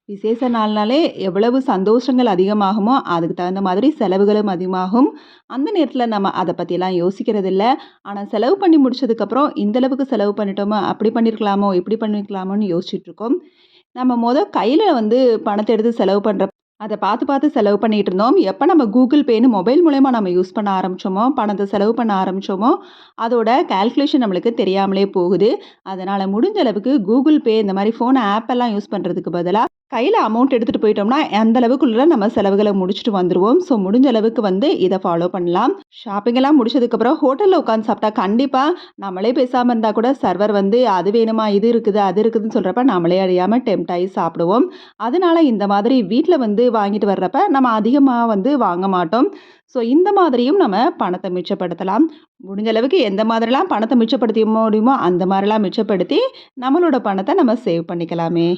விசேஷ நாள்னாலே எவ்வளவு சந்தோஷங்கள் அதிகமாகுமோ, அதுக்கு தகுந்த மாதிரி செலவுகளும் அதிகமாகும். அந்த நேரத்தில நம்ம அத பத்திலாம் யோசிக்கிறதில்ல. ஆனா செலவு பண்ணி முடிச்சதுக்கப்புறம், இந்த அளவுக்கு செலவு பண்ணிட்டோமா, அப்படி பண்ணியிருக்கலாமோ, இப்படி பண்ணியிருக்கலாமோன்னு யோசிச்சுட்டுருக்கோம். நம்ம கையில பணத்த எடுத்து செலவு பண்ற அத பார்த்து பார்த்து செலவு பண்ணிட்டு இருந்தோம். எப்ப நம்ம Google Payன்னு மொபைல் மூலியமா நம்ம யூஸ் பண்ண ஆரம்பிச்சோமோ, பணத்த செலவு பண்ண ஆரம்பிச்சோமோ, அதோட கால்குலேஷன் நம்மளுக்கு தெரியாமலே போகுது. அதனால முடிஞ்ச அளவுக்கு Google Pay இந்த மாரி ஃபோன் ஆப் எல்லாம் யூஸ் பண்றதுக்கு பதிலா, கையில அமௌண்ட் எடுத்துட்டு போயிட்டோம்னா, அந்த அளவுக்குள்ள நம்ம செலவுகள முடிச்சுட்டு வந்துருவோம். ஸோ முடிஞ்ச அளவுக்கு இத ஃபாலோ பண்ணலாம். ஷாப்பிங் எல்லாம் முடிச்சதுக்கப்புறம் ஹோட்டல்ல உட்காந்து சாப்பிட்டா கண்டிப்பா நம்மளே பேசாம இருந்தா கூட சர்வர் அது வேணுமா, இது இருக்குது, அது இருக்குதுன்னு சொல்றப்ப நம்மளே அறியாம டெம்ப்ட் ஆயி சாப்பிடுவோம். அதனால இந்த மாதிரி வீட்ல வாங்கிட்டு வர்றப்ப நம்ம அதிகமா வாங்க மாட்டோம். ஸோ இந்த மாதிரியும் நம்ம பணத்த மிச்சப்படுத்தலாம். முடிஞ்ச அளவுக்கு எந்த மாதிரிலாம் பணத்த மிச்சப்படுத்த முடியுமோ, அந்த மாரிலாம் மிச்சப்படுத்தி நம்மளோட பணத்த நம்ம சேவ் பண்ணிக்கலாமே!